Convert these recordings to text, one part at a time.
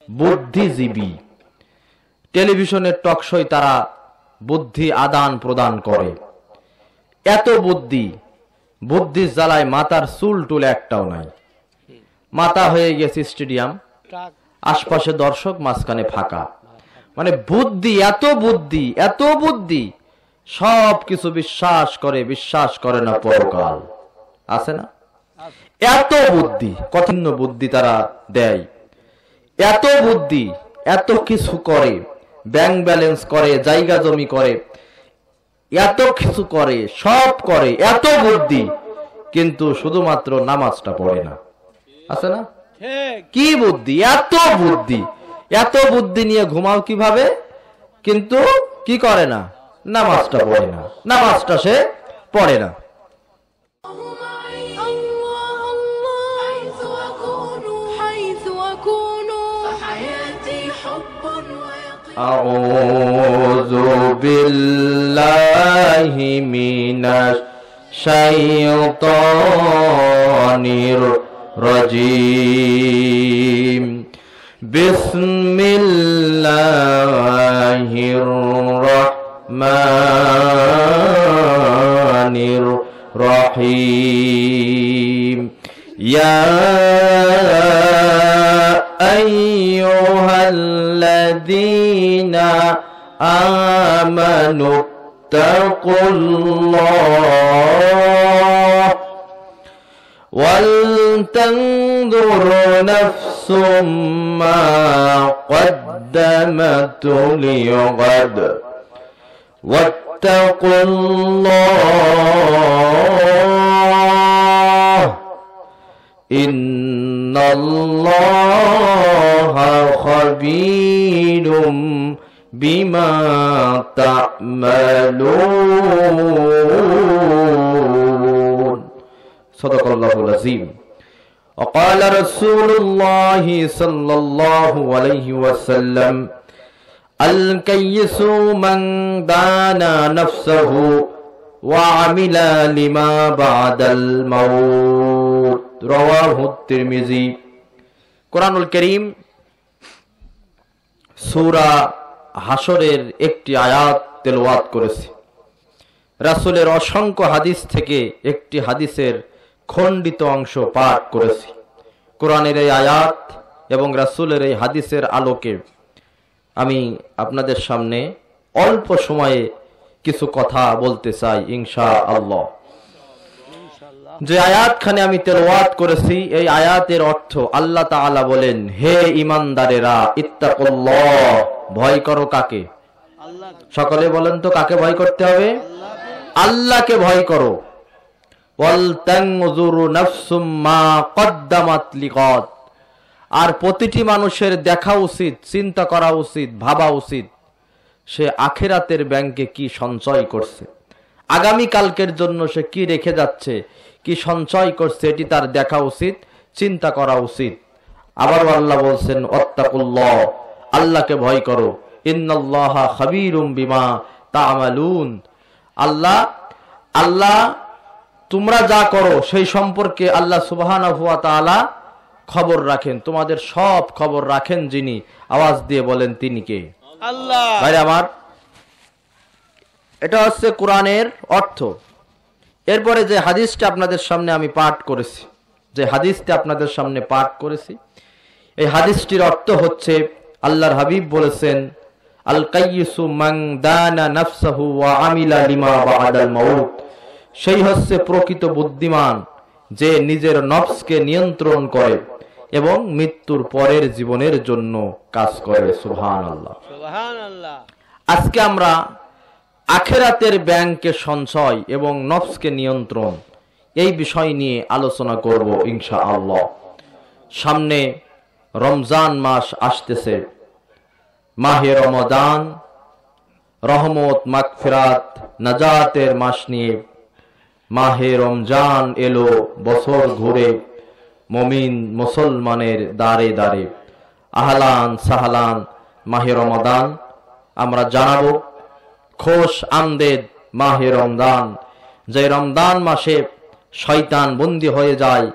বুদ্ধিজীবী। টেলিভিশনের টকশোয় তারা বুদ্ধি আদান প্রদান করে। এত বুদ্ধির জ্বালায় মাথার চুল টুল একটাও নাই। মাথা হয়ে গেছে স্টেডিয়াম, আশপাশে দর্শক, মাঝখানে ফাঁকা। মানে এত বুদ্ধি সব কিছু বিশ্বাস করে না পরকাল আছে না। এত বুদ্ধি, কঠিন বুদ্ধি তারা দেয়। এত বুদ্ধি, এত কিছু করে, ব্যাংক ব্যালেন্স করে, জায়গা জমি করে, এত কিছু করে, সব করে, এত বুদ্ধি, কিন্তু শুধুমাত্র নামাজটা পড়ে না। আছে না? কি বুদ্ধি, এত বুদ্ধি নিয়ে ঘুমাও কিভাবে, কিন্তু কি করে না, নামাজটা পড়ে না, নামাজটা সে পড়ে না। আউযু বিল্লাহি মিনাশ শাইতানির রাজিম। বিসমিল্লাহির রাহমানির রহিম। ইয়া আইয়ুহাল্লাযীনা আমানু তাকুল্লাহ ওয়ালতানজুর নাফসুম মা قدمت لغد واتقوا الله إن الله خبير بما تعملون صدق الله العظيم وقال رسول الله صلى الله عليه وسلم الكيس من دان نفسه وعمل لما بعد الموت رواه الترمذي। কুরআনুল কারীম সূরা হাশরের একটি আয়াত তেলাওয়াত করেছি। রাসূলের অসংখ্য হাদিস থেকে একটি হাদিসের খণ্ডিত অংশ পাঠ করেছি। কোরআনের এই আয়াত এবং রাসূলের এই হাদিসের আলোকে আমি আপনাদের সামনে অল্প সময়ে কিছু কথা বলতে চাই ইনশাআল্লাহ। যে আয়াতখানে আমি তেলাওয়াত করেছি, এই আয়াতের অর্থ আল্লাহ তাআলা বলেন, হে ঈমানদারেরা ইত্তাকুল্লাহ, ভয় করো কাকে? সকলে বলেন তো, কাকে ভয় করতে হবে? আল্লাহকে ভয় করো। আর প্রতিটি মানুষের দেখা উচিত, চিন্তা করা উচিত, ভাবা উচিত সে আখিরাতের ব্যাংকে কি সঞ্চয় করছে, আগামী কালকের জন্য সে কি রেখে যাচ্ছে, কি সঞ্চয় করছে, এটি তার দেখা উচিত, চিন্তা করা উচিত। আবারও আল্লাহ বলছেন ওয়াত্তাকুল্লাহ, আল্লাহকে ভয় করো। ইন্নাল্লাহা খাবীরুম বিমা তা'মালুন, আল্লাহ তোমরা যা করো সেই সম্পর্কে আল্লাহ সুবহানাহু ওয়া তাআলা খবর রাখেন। তোমাদের সব খবর রাখেন যিনি, আওয়াজ দিয়ে বলেন তিনি কে? আল্লাহ। ভাই আমার, এটা হচ্ছে কোরআনের অর্থ। এরপরে যে হাদিসটা আপনাদের সামনে আমি পাঠ করেছি, এই হাদিসটির অর্থ হচ্ছে আল্লাহর হাবিব বলেছেন, আল কাইয়িসু মান দানা নাফসাহু ওয়া আমিলা লিমা বা'দাল মাউত, সেই হচ্ছে প্রকৃত বুদ্ধিমান যে নিজের নফসকে নিয়ন্ত্রণ করে এবং মৃত্যুর পরের জীবনের জন্য কাজ করে। সুবহানাল্লাহ, সুবহানাল্লাহ। আজকে আমরা আখিরাতের ব্যাংকে সঞ্চয় এবং নফসকে নিয়ন্ত্রণ, এই বিষয় নিয়ে আলোচনা করব ইনশাআল্লাহ। সামনে রমজান মাস আসতেছে, মাহে রমাদান, রহমত, মাগফিরাত, নাজাতের মাস নিয়ে মাহে রমজান এলো, বছর ঘুরে মুমিন মুসলমানের দাঁড়ে দাঁড়ে আহলান সাহলান মাহে রমাদান আমরা জানাবো। খোশ আমদেদ মাহে রমজান, যে রমজান মাসে শয়তান বন্দী হয়ে যায়,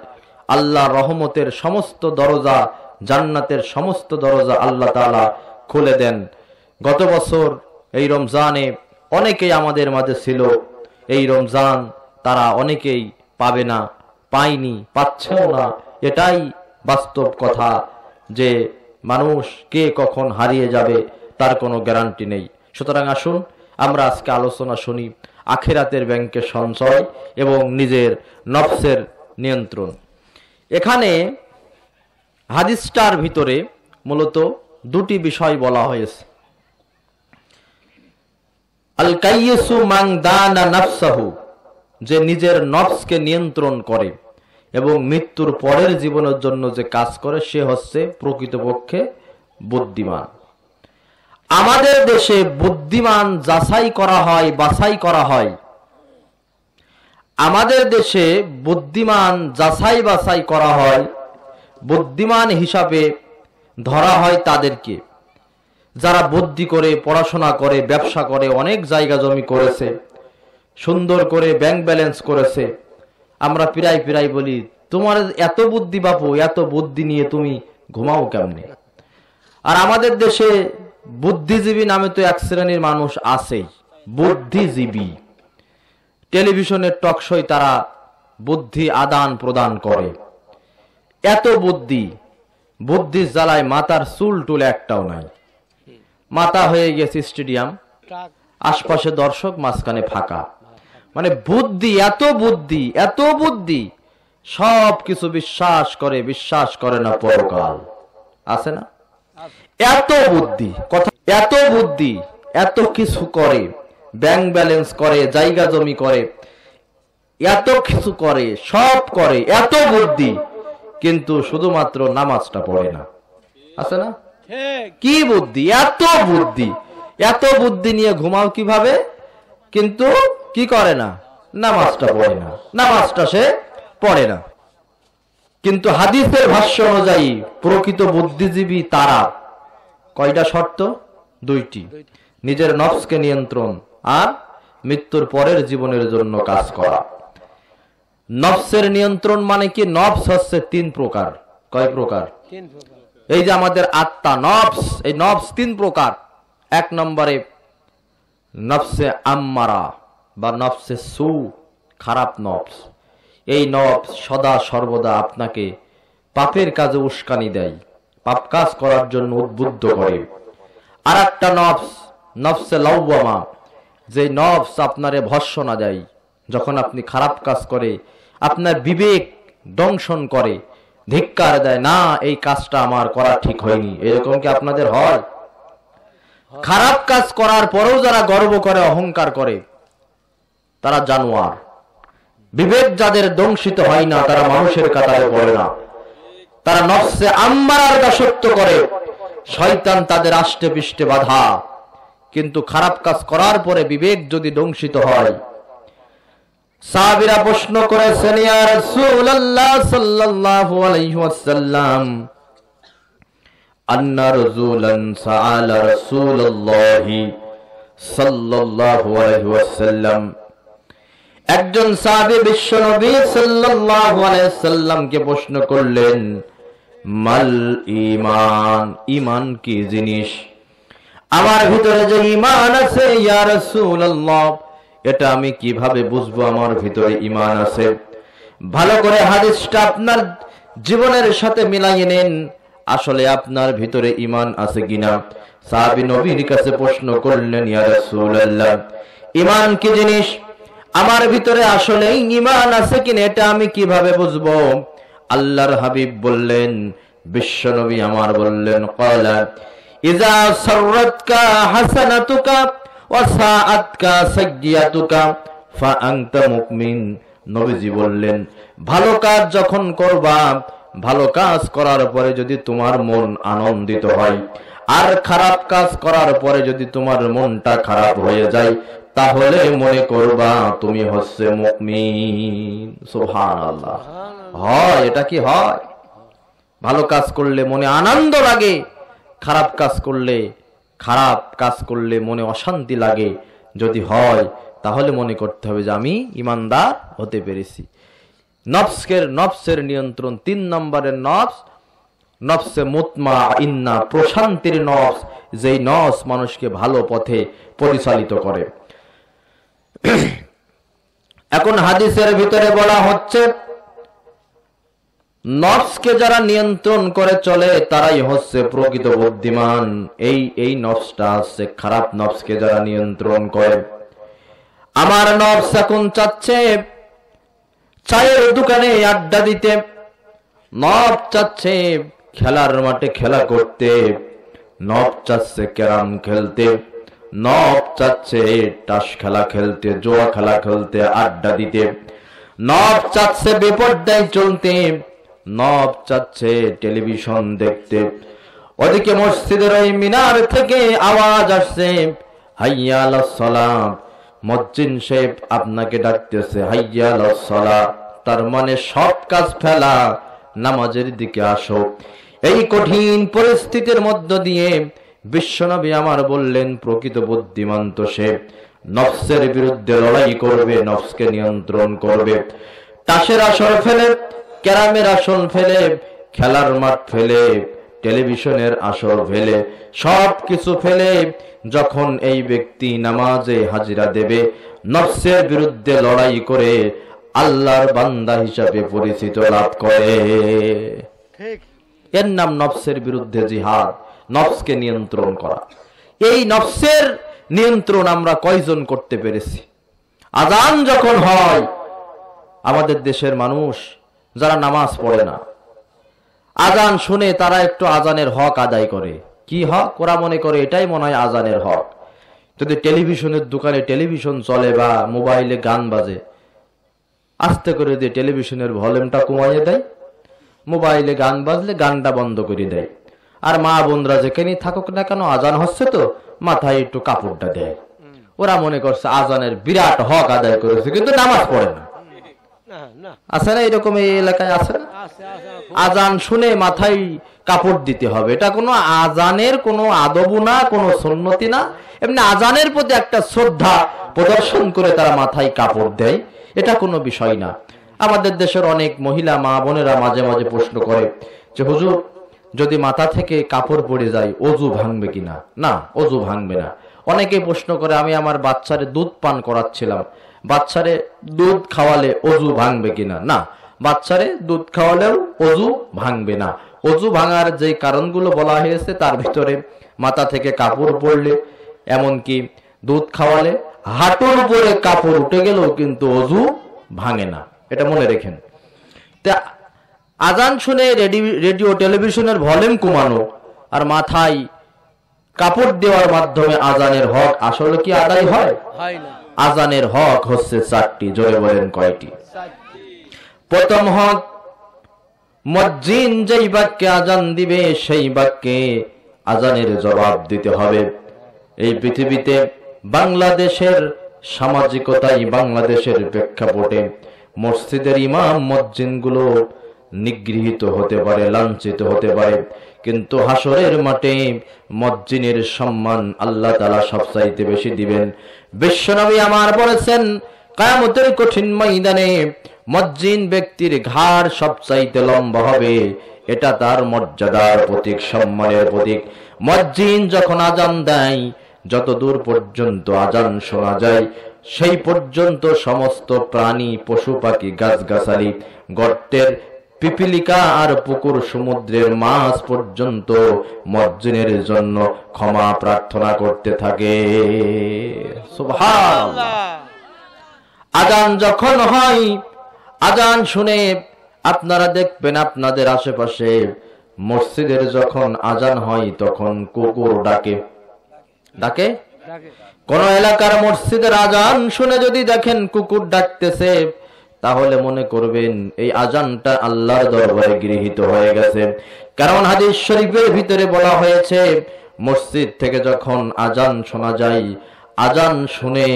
আল্লাহর রহমতের সমস্ত দরজা জান্নাতের সমস্ত দরজা আল্লাহ তাআলা খুলে দেন। গত বছর এই রমজানে অনেকেই আমাদের মাঝে ছিল, এই রমজান তারা অনেকেই পাবে না, পায়নি, পাচ্ছেও না। এটাই বাস্তব কথা যে মানুষ কে কখন হারিয়ে যাবে তার কোনো গ্যারান্টি নেই। সুতরাং আসুন আমরা আজকে আলোচনা শুনি আখিরাতের ব্যাংকে সঞ্চয় এবং নিজের নফসের নিয়ন্ত্রণ। এখানে হাদিসটার ভিতরে মূলত দুটি বিষয় বলা হয়েছে। আল কাইয়িসু মান দানা নাফসাহু, যে নিজের নফসকে নিয়ন্ত্রণ করে এবং মৃত্যুর পরের জীবনের জন্য যে কাজ করে সে হচ্ছে প্রকৃতপক্ষে বুদ্ধিমান। আমাদের দেশে বুদ্ধিমান যাচাই করা হয়, বাছাই করা হয়। আমাদের দেশে বুদ্ধিমান যাচাই বাছাই করা হয়, বুদ্ধিমান হিসাবে ধরা হয় তাদেরকে যারা বুদ্ধি করে, পড়াশোনা করে, ব্যবসা করে, অনেক জায়গা জমি করেছে, সুন্দর করে ব্যাংক ব্যালেন্স করেছে। আমরা প্রায় বলি, তোমার এত বুদ্ধি বাপু, এত বুদ্ধি নিয়ে তুমি ঘুমাও কেমনে? আর আমাদের দেশে বুদ্ধিজীবী নামে তো এক শ্রেণীর মানুষ আছে, বুদ্ধিজীবী। টেলিভিশনের টকশোয় তারা বুদ্ধি আদান প্রদান করে। এত বুদ্ধি, বুদ্ধির জ্বালায় মাথার চুল টুল একটাও নাই। মাথা হয়ে গেছে স্টেডিয়াম, আশপাশে দর্শক, মাঝখানে ফাঁকা। মানে বুদ্ধি, এত বুদ্ধি, এত বুদ্ধি, সব কিছু বিশ্বাস করে না পরকাল। আছে না? এত বুদ্ধি, কথা, এত বুদ্ধি, এত কিছু করে, ব্যাংক ব্যালেন্স করে, জায়গা জমি করে, এত কিছু করে, সব করে, এত বুদ্ধি, কিন্তু শুধুমাত্র নামাজটা পড়ে না। আছে না? কি বুদ্ধি, এত বুদ্ধি, এত বুদ্ধি নিয়ে ঘুমাও কিভাবে? কিন্তু কি করে না? নামাজটা পড়ে না, নামাজটা সে পড়ে না। কিন্তু হাদিসের ভাষ্য অনুযায়ী প্রকৃত বুদ্ধিজীবী তারা কয়টা শর্ত? দুইটি, নিজের নফসকে নিয়ন্ত্রণ আর মৃত্যুর পরের জীবনের জন্য কাজ করা। নফসের নিয়ন্ত্রণ মানে কি? নফস হচ্ছে তিন প্রকার। কয় প্রকার? এই যে আমাদের আত্মা, নফস, এই নফস তিন প্রকার। এক নম্বরে নফসে আম্মারা বা নফসে সু, খারাপ নফস। এই নফস সদা সর্বদা আপনাকে পাপের কাজে উস্কানি দেয়, পাপ কাজ করার জন্য উদ্বুদ্ধ করে। আর একটা নফস, নফসে লাওয়ামা, যে নফস আপনারে ভর্ৎসনা দেয়। যখন আপনি খারাপ কাজ করে আপনার বিবেক দংশন করে, ধিক্কার দেয়, না এই কাজটা আমার করা ঠিক হয়নি। এরকম কি আপনাদের হয়? খারাপ কাজ করার পরেও যারা গর্ব করে, অহংকার করে, তারা জানোয়ার। বিবেক যাদের দংশিত হয় না তারা মানুষের কাতারে পড়ে না। তারা নফসে আম্মারার দাসত্ব করে, শয়তান তাদের আষ্টে পৃষ্ঠে বাধা। কিন্তু খারাপ কাজ করার পরে বিবেক যদি দংশিত হয়, সাহাবীরা প্রশ্ন করেছেন, ইয়া রাসূলুল্লাহ সাল্লাল্লাহু আলাইহি ওয়াসাল্লাম, আন্না রাজুলান সাআলা রাসূলুল্লাহ সাল্লাল্লাহু আলাইহি ওয়াসাল্লাম, একজন সাহাবী বিশ্বনবী সাল্লাল্লাহু আলাইহি ওয়াসাল্লামকে প্রশ্ন করলেন, মাল ঈমান, ঈমান কি জিনিস? আমার ভিতরে যে ঈমান আছে ইয়া রাসূলুল্লাহ, এটা আমি কিভাবে বুঝবো আমার ভিতরে ঈমান আছে? ভালো করে হাদিসটা আপনার জীবনের সাথে মিলাইয়ে নেন, আসলে আপনার ভিতরে ঈমান আছে কিনা। সাহাবী নবীর কাছে প্রশ্ন করলেন, ইয়া রাসূলুল্লাহ, ঈমান কি জিনিস? আমার ভিতরে আসলে ঈমান আছে কিনা এটা আমি কিভাবে বুঝবো? আল্লাহর হাবিব বললেন, বিশ্বনবী আমার বললেন, ক্বালা ইযা সাররাতকা হাসানাতুকা ওয়া সাআতকা সাইয়্যাতুকা ফা আনতা মুমিন। নবীজি বললেন, ভালো কাজ যখন করবা, ভালো কাজ করার পরে যদি তোমার মন আনন্দিত হয়, আর খারাপ কাজ করার পরে যদি তোমার মনটা খারাপ হয়ে যায়, তাহলে মনে করবা তুমি হচ্ছে মুমিন। সুবহানাল্লাহ। হয়, এটা কি হয়? ভালো কাজ করলে মনে আনন্দ লাগে, খারাপ কাজ করলে মনে অশান্তি লাগে। যদি হয় তাহলে মনে করতে হবে যে আমি ইমানদার হতে পেরেছি। নফসের নিয়ন্ত্রণ, 3 নম্বরের নফস নফসে মুতমাইন্না, প্রশান্তির নফস, যেই নফস মানুষকে ভালো পথে পরিচালিত করে। এখন হাদিসের ভিতরে বলা হচ্ছে নফসকে যারা নিয়ন্ত্রণ করে চলে তারাই হচ্ছে প্রকৃত বুদ্ধিমান। এই নফসটা আছে খারাপ নফসকে যারা নিয়ন্ত্রণ করে। আমার নফস এখন চাচ্ছে চায়ের দোকানে আড্ডা দিতে, নফস চাচ্ছে খেলার মাঠে খেলা করতে, নফস চাচ্ছে ক্যারাম খেলতে, নফস চাচ্ছে তাস খেলা খেলতে, জুয়া খেলা খেলতে, আড্ডা দিতে, নফস চাচ্ছে বেপরদায় চলতে, নফস চাচ্ছে টেলিভিশন দেখতে। ওদিকে মসজিদের ওই মিনার থেকে আওয়াজ আসছে হাইয়া আলাস সালাহ, মুয়াজ্জিন সাহেব আপনাকে ডাকতেছে, হাইয়া আলাস সালাহ, তার মানে সব কাজ ফেলা, নামাজের দিকে আসো। এই কঠিন পরিস্থিতির মধ্য দিয়ে বিশ্বনবী আমার বললেন প্রকৃত বুদ্ধিমান তো সে নফসের বিরুদ্ধে লড়াই করবে, নফসকে নিয়ন্ত্রণ করবে। তাসের আসর ফেলে, ক্যারামের আসর ফেলে, খেলার মাঠ ফেলে, টেলিভিশনের আসর ফেলে, সব কিছু ফেলে যখন এই ব্যক্তি নামাজে হাজিরা দেবে, নফসের বিরুদ্ধে লড়াই করে আল্লাহর বান্দা হিসাবে পরিচিত লাভ করে। এর নাম নফসের বিরুদ্ধে জিহাদ, নফসকে নিয়ন্ত্রণ করা। এই নফসের নিয়ন্ত্রণ আমরা কয়জন করতে পেরেছি? আযান যখন হয়, আমাদের দেশের মানুষ যারা নামাজ পড়ে না, আযান শুনে তারা একটু আযানের হক আদায় করে। কি হক? ওরা মনে করে এটাই মনে হয় আযানের হক। যদি টেলিভিশনের দোকানে টেলিভিশন চলে বা মোবাইলে গান বাজে, আস্তে করে দিয়ে টেলিভিশনের ভলিউমটা কমাইয়ে দেয়, মোবাইলে গান বাজলে গানটা বন্ধ করে দেয়। আর মা বোনরা যেখানেই থাকুক না কেন, আযান হচ্ছে তো মাথায় একটু কাপড়টা দেয়। ওরা মনে করছে আযানের বিরাট হক আদায় করেছে, কিন্তু নামাজ পড়ে না। আছে না এরকম? এই এলাকায় আছে না? আযান শুনে মাথায় কাপড় দিতে হবে, এটা কোনো আযানের কোনো আদব না, কোনো সুন্নতি না। এমনি আযানের প্রতি একটা শ্রদ্ধা প্রদর্শন করে তারা মাথায় কাপড় দেয়, এটা কোনো বিষয় না। আমাদের দেশের অনেক মহিলা মা বোনেরা মাঝে মাঝে প্রশ্ন করে যে হুজুর, যদি মাথা থেকে কাপড় পড়ে যায় ওযু ভাঙবে কিনা? না, ওযু ভাঙবে না। অনেকে প্রশ্ন করে আমি আমার বাচ্চারে দুধ পান করাচ্ছিলাম, বাচ্চারে দুধ খাওয়ালে ওযু ভাঙবে কিনা? না, বাচ্চারে দুধ খাওয়ালেও ওযু ভাঙবে না। ওযু ভাঙার যে কারণগুলো বলা হয়েছে তার ভিতরে মাথা থেকে কাপড় পড়লে, এমনকি দুধ খাওয়ালে হাঁটুর উপরে কাপড় উঠে গেলেও কিন্তু ওযু ভাঙে না, এটা মনে রেখেন। তা আযান শুনে রেডিও টেলিভিশনের ভলিউম কমানো আর মাথায় কাপড় দেওয়ার মাধ্যমে আযানের হক আসলে কি আদায় হয়? আযানের হক হচ্ছে 4টি। জোরে বলেন কয়টি? প্রথম হক, মুয়াজ্জিন যেই বাক্যে আযান দিবে সেই বাক্যে আযানের জবাব দিতে হবে। এই পৃথিবীতে বাংলাদেশের সামাজিকতায়, বাংলাদেশের প্রেক্ষাপটে মসজিদের ইমাম মুয়াজ্জিনগুলো নিগৃহীত হতে পারে, লাঞ্ছিত হতে পারে, কিন্তু হাসরের মাঠে মুয়াজ্জিনের সম্মান আল্লাহ তাআলা সবচাইতে বেশি দিবেন। বিশ্বনবী আমার বলেছেন কিয়ামতের কঠিন ময়দানে মুয়াজ্জিন ব্যক্তির ঘাড় সবচাইতে লম্বা হবে, এটা তার মর্যাদার প্রতীক, সম্মানের প্রতীক। মুয়াজ্জিন যখন আযান দেয়, যত দূর পর্যন্ত আযান শোনা যায় সেই পর্যন্ত সমস্ত প্রাণী, পশু পাখি, গাছগাছালি, গর্তের পিপিলিকা আর পুকুর, সমুদ্রের মাছ পর্যন্ত মুয়াজ্জিনের জন্য ক্ষমা প্রার্থনা করতে থাকে। সুবহানাল্লাহ। আযান যখন হয়, আযান শুনে আপনারা দেখবেন আপনাদের আশেপাশে মসজিদের যখন আযান হয় তখন কুকুর ডাকে। ডাকে? কোন এলাকার মসজিদের আযান শুনে যদি দেখেন কুকুর ডাকতেছে, তাহলে মনে করবেন এই আযানটা আল্লাহর দরবারে গৃহীত হয়ে গেছে। কারণ হাদিস শরীফের ভিতরে বলা হয়েছে মসজিদ থেকে যখন আযান শোনা যায়, আযান শুনে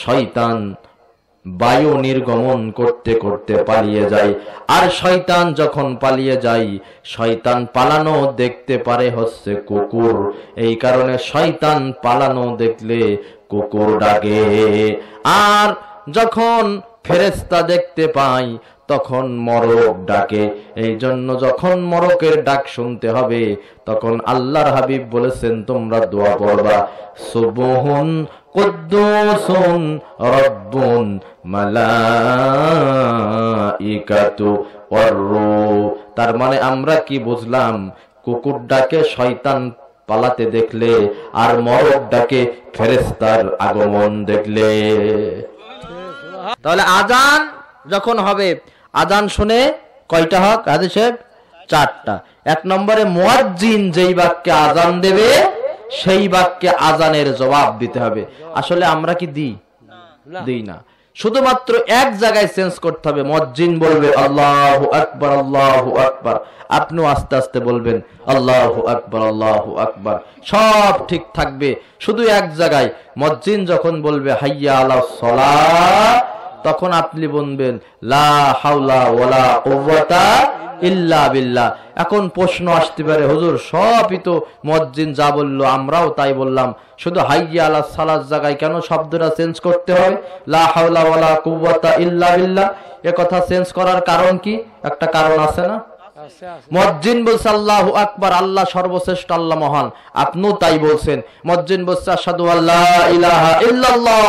শয়তান বায়ু নির্গমন করতে করতে পালিয়ে যায়। আর শয়তান যখন পালিয়ে যায়, শয়তান পালানো দেখতে পারে হচ্ছে কুকুর, এই কারণে শয়তান পালানো দেখলে কুকুর ডাকে। আর যখন ফেরেশতা দেখতে পাই তখন মরক ডাকে। এই জন্য যখন মরকের ডাক শুনতে হবে তখন আল্লাহর হাবিব বলেছেন তোমরা দোয়া পড়বা, সুবহুন কুদ্দুসুন রব্বুন মালাইকাতু ওয়ার রূহ। তার মানে আমরা কি বুঝলাম? কুকুর ডাকে শয়তান পালাতে দেখলে, আর মরক ডাকে ফেরেশতার আগমন দেখলে। তাহলে আজান যখন হবে, আজান শুনে কয়টা হক হাজী সাহেব? 4টা। 1 নম্বরে মুয়াজ্জিন যেই বাক্যে আজান দেবে সেই বাক্যে আজানের জবাব দিতে হবে। আসলে আমরা কি দিই না, শুধুমাত্র এক জায়গায় চেঞ্জ করতে হবে। মুয়াজ্জিন বলবে আল্লাহু আকবার আল্লাহু আকবার, আপনিও আস্তে আস্তে বলবেন আল্লাহু আকবার আল্লাহু আকবার, সব ঠিক থাকবে। শুধু এক জায়গায় মুয়াজ্জিন যখন বলবে হাইয়া আলাস সালাহ, তখন আপনি বলবেন লা হাওলা ওয়ালা কুওয়াতা ইল্লা বিল্লাহ। এখন প্রশ্ন আসতে পারে, হুজুর সবই তো মুয়াজ্জিন যা বললো আমরাও তাই বললাম, শুধু হাইয়া আলাস সালাত জায়গায় কেন শব্দটা চেঞ্জ করতে হয়? লা হাওলা ওয়ালা কুওয়াতা ইল্লা বিল্লাহ, এ কথা চেঞ্জ করার কারণ কি? একটা কারণ আছে না? মুয়াজ্জিন বলছে আল্লাহু আকবার, আল্লাহ সর্বশ্রেষ্ঠ, আল্লাহ মহান, আপনিও তাই বলছেন। মুয়াজ্জিন বলছে আশহাদু আল্লা ইলাহা ইল্লাল্লাহ,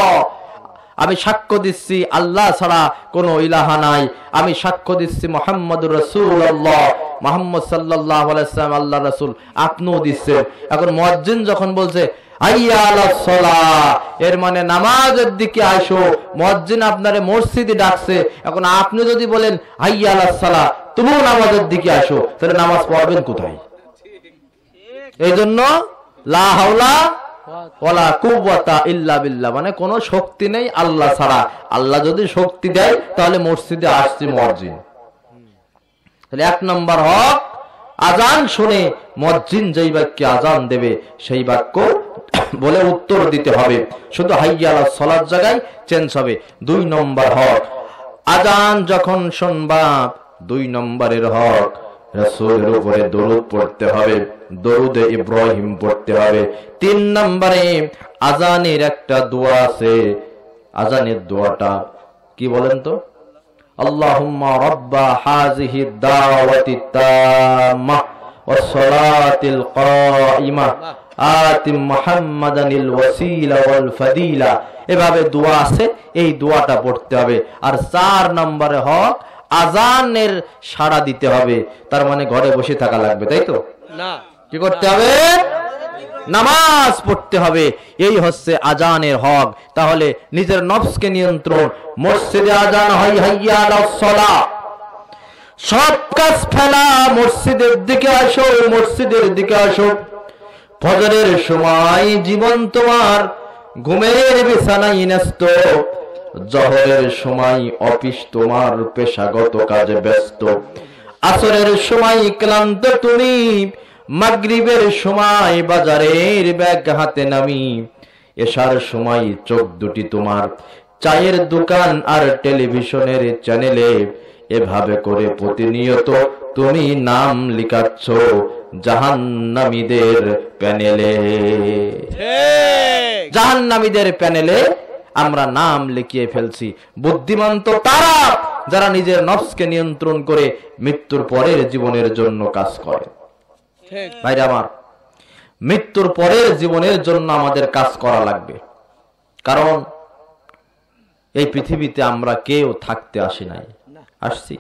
আমি সাক্ষ্য দিচ্ছি আল্লাহ ছাড়া কোনো ইলাহা নাই, আমি সাক্ষ্য দিচ্ছি মুহাম্মদুর রাসূলুল্লাহ, মুহাম্মদ সাল্লাল্লাহু আলাইহি ওয়াসাল্লাম আল্লাহর রাসূল, আপনিও দিচ্ছেন। এখন মুয়াজ্জিন যখন বলছে হাইয়া আলাস সালাহ, এর মানে নামাজের দিকে আসো। মুয়াজ্জিন আপনারে মসজিদে ডাকছে, এখন আপনি যদি বলেন হাইয়া আলাস সালাহ, তুমিও নামাজের দিকে আসো, তাহলে নামাজ পড়বেন কোথায়? এই জন্য লা হাওলা ওয়ালা কুওয়াতা ইল্লা বিল্লাহ, মানে কোনো শক্তি নেই আল্লাহ ছাড়া। আল্লাহ যদি শক্তি দেয় তাহলে মসজিদে আসছে মুয়াজ্জিন। তাহলে 1 নম্বর হক, আজান শুনে মুয়াজ্জিন যেই বাক্যে আজান দেবে সেই বাক্য বলে উত্তর দিতে হবে, শুধু হাইয়া আলাস সালাত জায়গায় চেঞ্জ হবে। 2 নম্বর হক, আজান যখন শুনবা 2 নম্বরের হক, রাসূলের উপরে দরুদ পড়তে হবে, দরুদে ইব্রাহিম পড়তে হবে। 3 নম্বরে আজানের একটা দোয়া আছে, আজানের দোয়াটা কি বলেন তো? আল্লাহুম্মা রাব্বা হাযিহি দাওয়াতি তাম্মা ওয়াস সালাতিল কাইমা আতি মুহাম্মাদানিল ওয়াসিলা ওয়াল ফাদিলা, এভাবে দোয়া আছে, এই দোয়াটা পড়তে হবে। আর 4 নম্বরে হক, আজানের সাড়া দিতে হবে। তার মানে ঘরে বসে থাকা লাগবে, তাই তো না? কি করতে হবে? নামাজ পড়তে হবে। এই হচ্ছে আজানের হক। তাহলে নিজের নফসকে নিয়ন্ত্রণ, মসজিদে আজান হয় হাইয়া আলাস সালাহ, সব কাজ ফেলা, মসজিদের দিকে আসো, মসজিদের দিকে আসো। ফজরের সময় জীবন তোমার ঘুমের বিছানায় ন্যস্ত, জোহরের সময় অফিস তোমার পেশাগত কাজে ব্যস্ত, আসরের সময় ক্লান্ত তুমি, মাগরিবের সময় বাজারের ব্যাগ হাতে নামি, এশার সময় চোখ দুটি তোমার চায়ের দোকান আর টেলিভিশনের চ্যানেলে। এভাবে করে প্রতিনিয়ত তুমি নাম লিখাচ্ছ জাহান্নামীদের প্যানেলে। জাহান্নামীদের প্যানেলে আমরা নাম লিখিয়ে ফেলছি। বুদ্ধিমান তো তারা যারা নিজের নফসকে নিয়ন্ত্রণ করে মৃত্যুর পরের জীবনের জন্য কাজ করে। ভাইরা আমার, মৃত্যুর পরের জীবনের জন্য আমাদের কাজ করা লাগবে, কারণ এই পৃথিবীতে আমরা কেউ থাকতে আসি নাই, আসছি।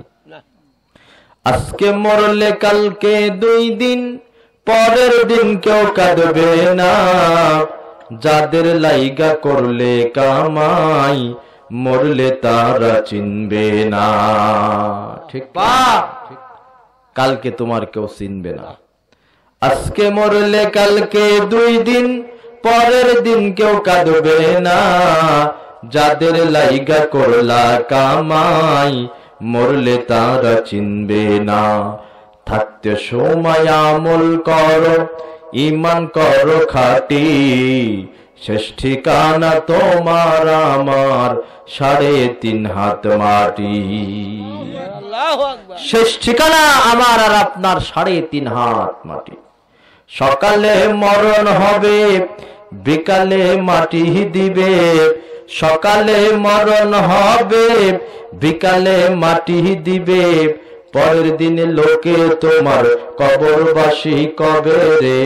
আজকে মরলে কালকে 2 দিন, পরের দিন কেউ কাঁদবে না, যাদের লাইগা করলে কামাই মরলে তারা চিনবে না। ঠিক পা, কালকে তোমার কেউ চিনবে না। আজকে মরলে কালকে 2 দিন, পরের দিন কেউ কাঁদবে না, যাদের লাইগা করলা কামাই মরলে তারা চিনবে না। থাকতে সময় আমল করো, ঈমান করো খাঁটি, শেষ ঠিকানা তোমার আমার 3.5 হাত মাটি। শেষ ঠিকানা আমার আর আপনার 3.5 হাত মাটি। সকালে মরণ হবে, বিকালে মাটি দিবে, সকালে মরণ হবে, বিকালে মাটি দিবে, পরের দিনে লোকে তোমার কবরবাসী কবে রে,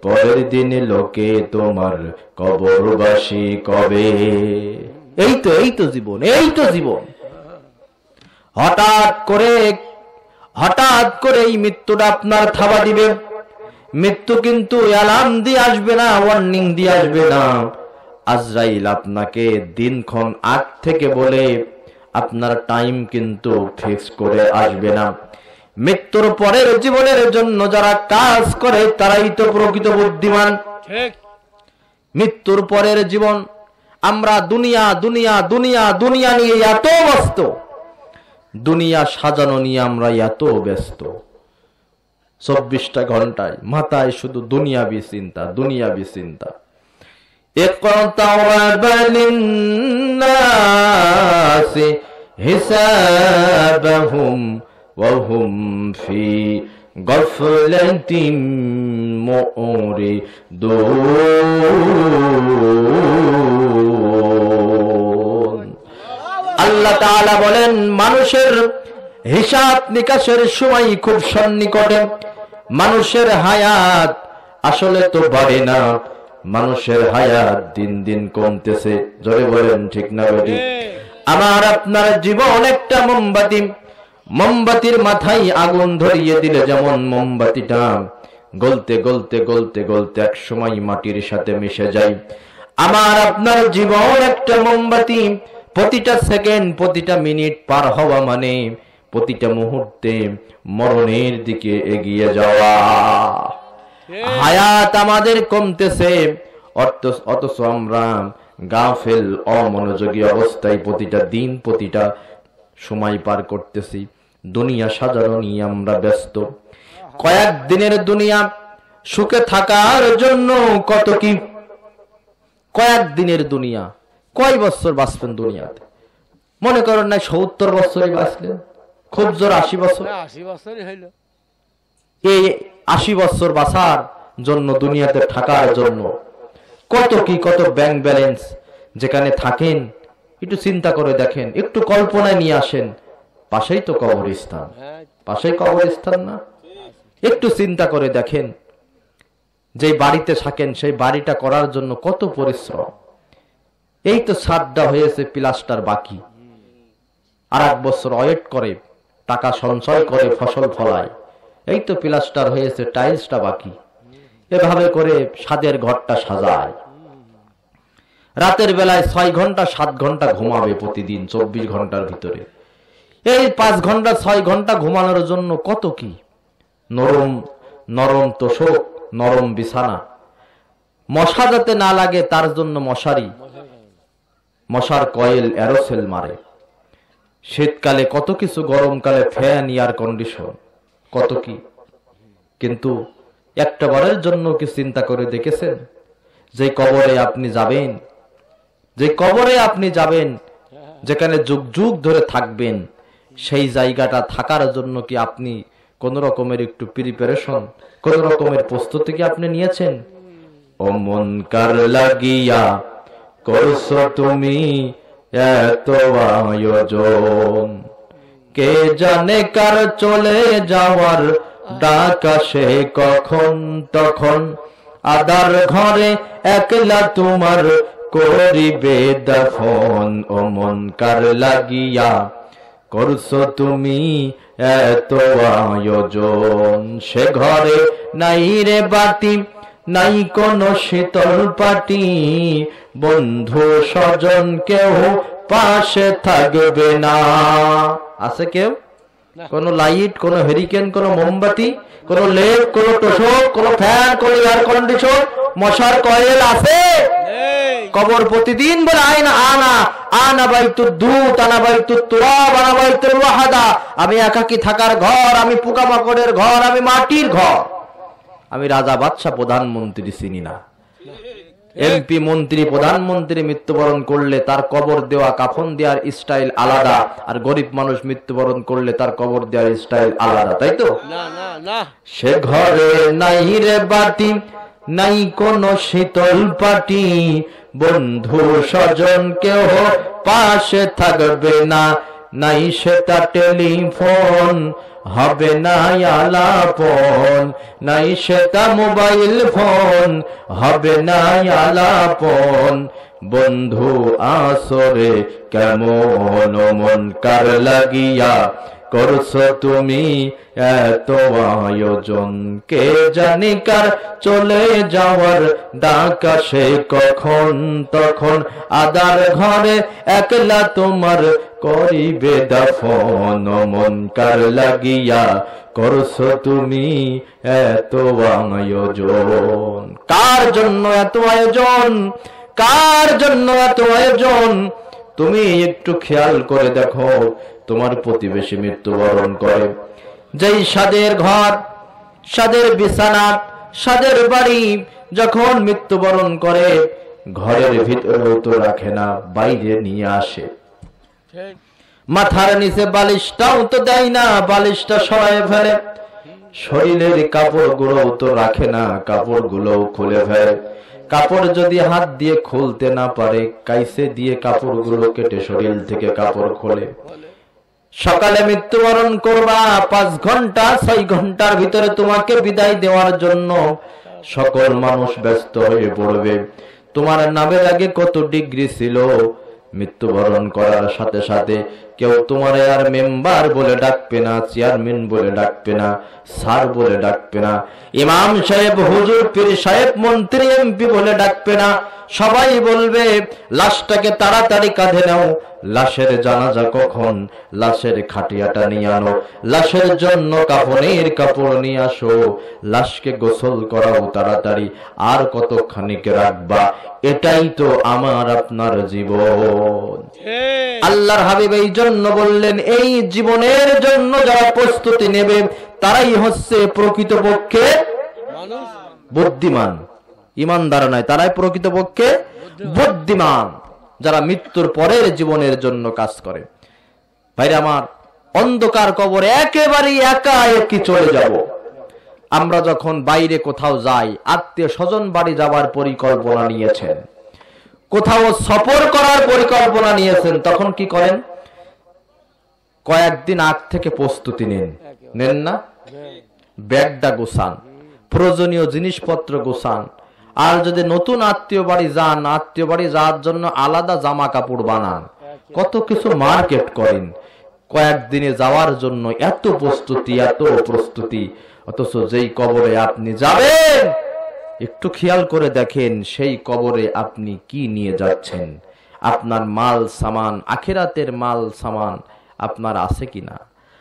পরের দিনে লোকে তোমার কবরবাসী কবে। এই তো জীবন, এই তো জীবন। হঠাৎ করে এই মৃত্যুটা আপনার থাবা দিবে। মৃত্যু কিন্তু অ্যালার্ম দিয়ে আসবে না, ওয়ার্নিং দিয়ে আসবে না। আজরাইল আপনাকে দিনক্ষণ আগ থেকে বলে আপনার টাইম কিন্তু ফিক্স করে আসবে না। মৃত্যুর পরের জীবনের জন্য যারা কাজ করে তারাই তো প্রকৃত বুদ্ধিমান। মৃত্যুর পরের জীবন, আমরা দুনিয়া দুনিয়া দুনিয়া দুনিয়া নিয়ে এত ব্যস্ত, দুনিয়া সাজানো নিয়ে আমরা এত ব্যস্ত, 24টা ঘন্টায় মাথায় শুধু দুনিয়াবি চিন্তা, দুনিয়াবি চিন্তা। اقترب للناس حسابهم وهم في غفلة معرضون। আল্লাহ তাআলা বলেন মানুষের হিসাব নিকাশের সময় খুব সন্নিকটে। মানুষের হায়াত আসলে তো বাড়ে না, মানুষের হায়াত দিন দিন কমতেছে। জোরে বলেন ঠিক না বেটি? আমার আপনার জীবন একটা মোমবাতি, মোমবাতির মাথায় আগুন ধরিয়ে দিলে যেমন মোমবাতিটা গলতে গলতে গলতে গলতে এক সময় মাটির সাথে মিশে যায়, আমার আপনার জীবন একটা মোমবাতি। প্রতিটা সেকেন্ড, প্রতিটা মিনিট পার হওয়া মানে প্রতিটা মুহূর্তে মরণের দিকে এগিয়ে যাওয়া। হায়াত আমাদের কমতেছে, অথচ আমরা গাফেল অমনোযোগী অবস্থায় প্রতিটা দিন প্রতিটা সময় পার করতেছি। দুনিয়া সাজানো নিয়ে আমরা ব্যস্ত। কয়েকদিনের দুনিয়া, সুখে থাকার জন্য কত কি। কয়েকদিনের দুনিয়া, কয় বছর বাঁচবেন দুনিয়াতে? মনে করেন না 70 বছরই বাঁচলেন, খুব জোর 80 বছর। এই 80 বছর বাঁচার জন্য, দুনিয়াতে থাকার জন্য কত কি, কত ব্যাংক ব্যালেন্স যেখানে থাকেন একটু চিন্তা করে দেখেন, একটু কল্পনায় নিয়ে আসেন। পাশেই তো কবরস্থান, পাশেই কবরস্থান না? একটু চিন্তা করে দেখেন, যে বাড়িতে থাকেন সেই বাড়িটা করার জন্য কত পরিশ্রম। এই তো ছাদটা হয়েছে, প্লাস্টার বাকি, আর 1 বছর ওয়েট করে, টাকা সঞ্চয় করে ফসল ফলায়। এই তো প্লাস্টার হয়েছে, টাইলসটা বাকি। এভাবে করে ছাদের ঘরটা সাজায়। রাতের বেলায় 6 ঘন্টা 7 ঘন্টা ঘুমাবে প্রতিদিন 24 ঘন্টার ভিতরে। এই 5 ঘন্টা 6 ঘন্টা ঘুমানোর জন্য কত কি, নরম নরম তোষক, নরম বিছানা, মশা যাতে না লাগে তার জন্য মশারি, মশার কয়েল, এরোসেল মারে। শীতকালে কত কিছু, গরমকালে ফ্যান, এয়ার কন্ডিশন, কত কি। কিন্তু একটা বারের জন্য কি চিন্তা করে দেখেছেন যে কবরে আপনি যাবেন, যে কবরে আপনি যাবেন, যেখানে যুগ যুগ ধরে থাকবেন, সেই জায়গাটা থাকার জন্য কি আপনি কোন রকমের একটু প্রিপারেশন, কোন রকমের প্রস্তুতি কি আপনি নিয়েছেন? ও মন কার লাগিয়া করছো তুমি এত আয়োজন, কে জানে কার চলে যাওয়ার ডাক আসে কখন তখন, আদার ঘরে একলা তোমার করিবে দাফন। ও মন কার লাগিয়া করছো তুমি এত আয়োজন, সে ঘরে নাই রে বাতি, নাই কোন শীতল পাটি, বন্ধু স্বজন কেউ পাশে থাকবে না। আছে কেউ? কোন লাইট, কোন হেরিকেন, কোন মোমবাতি, কোন লেপ, কোন তোষক, কোন ফ্যান, কোন এয়ার কন্ডিশন, মশার কয়েল আছে? কবর প্রতিদিন বলে আয়না আনা আনা বাইতুদ দুত, আনা বাইতুত তুরাব, আনা বাইতুল ওয়াহাদা। আমি একাকী থাকার ঘর, আমি পোকামাকড়ের ঘর, আমি মাটির ঘর। আমি রাজা বাদশা প্রধানমন্ত্রী চিনি না। এমপি মন্ত্রী প্রধানমন্ত্রী মৃত্যুবরণ করলে তার কবর দেওয়া, কাফন দেওয়ার স্টাইল আলাদা, আর গরিব মানুষ মৃত্যুবরণ করলে তার কবর দেওয়ার স্টাইল আলাদা, তাই তো? সে ঘরে নাই রে বাতি, নাই কোন শীতল পাটি, বন্ধু স্বজন কেউ পাশে থাকবে না, নাই সেটা টেলিফোন, হবে না আলাপন, নাই সেটা মোবাইল ফোন, হবে না আলাপন। বন্ধু আসরে কেমন মন কার লাগিয়া করছো তুমি এত আয়োজন, কে জানি কার চলে যাওয়ার ডাক আসে কখন তখন, আদার ঘরে একলা তোমার করিবে দাফন, মন কার লাগিয়া করছো তুমি এত আয়োজন। কার জন্য এত আয়োজন, কার জন্য এত আয়োজন? তুমি একটু খেয়াল করে দেখো, তোমার প্রতিবেশী মৃত্যুবরণ করে, যেই সাদের ঘর, সাদের বিছানা, সাদের বাড়ি যখন মৃত্যুবরণ করে, ঘরের ভিতরেও তো রাখে না, বাইরে নিয়ে আসে। মাথার নিচে বালিশটাও তো দেয় না, বালিশটা সরায় ফেলে। শরীরের কাপড়গুলোও তো রাখে না, কাপড়গুলোও খুলে ফেলে। কাপড় যদি হাত দিয়ে খুলতে না পারে, কাইসে দিয়ে কাপড়গুলো কেটে শরীর থেকে কাপড় খোলে। সকালে মৃত্যুবরণ করবা, 5 ঘন্টা 6 ঘন্টার ভিতরে তোমাকে বিদায় দেওয়ার জন্য সকল মানুষ ব্যস্ত হয়ে পড়বে। তোমার নামের আগে কত ডিগ্রি ছিল, মৃত্যুবরণ করার সাথে সাথে কেউ তোমার আর মেম্বার বলে ডাকবে না, চেয়ারম্যান বলে ডাকবে না, স্যার বলে ডাকবে না, ইমাম সাহেব, হুজুর, পীর সাহেব, মন্ত্রী, এমপি বলে ডাকবে না। সবাই বলবে লাশটাকে তাড়াতাড়ি কাঁধে নাও, লাশের জানাজা কখন, লাশের খাটিয়াটা নিয়ে আনো, লাশের জন্য কাফনের কাপড় নিয়ে আসো, লাশকে গোসল করাও তাড়াতাড়ি, আর কতখানিক রাখবা? এটাই তো আমার আপনার জীবন। আল্লাহর হাবিব এই জন্য বললেন, এই জীবনের জন্য যারা প্রস্তুতি নেবে তারাই হচ্ছে প্রকৃতপক্ষে বুদ্ধিমান। ইমানদার নয়, তারাই প্রকৃতপক্ষে বুদ্ধিমান, যারা মৃত্যুর পরের জীবনের জন্য কাজ করে। ভাইরা আমার, অন্ধকার কবরে একেবারে একা একই চলে যাব। আমরা যখন বাইরে কোথাও যাই, আত্মীয় স্বজন বাড়ি যাওয়ার পরিকল্পনা নিয়েছেন, কোথাও সফর করার পরিকল্পনা নিয়েছেন, তখন কি করেন? কয়েকদিন আগ থেকে প্রস্তুতি নেন না? ব্যাগটা গোছান, প্রয়োজনীয় জিনিসপত্র গোছান। আর যদি নতুন আত্মীয় বাড়ি যান, আত্মীয় বাড়ি যাওয়ার জন্য আলাদা জামা কাপড় বানান, কত কিছু মার্কেট করেন কয়েকদিনে যাওয়ার জন্য। এত প্রস্তুতি, অথচ যেই কবরে আপনি যাবেন, একটু খেয়াল করে দেখেন সেই কবরে আপনি কি নিয়ে যাচ্ছেন। আপনার মাল সামান, আখিরাতের মাল সামান আপনার আছে কিনা?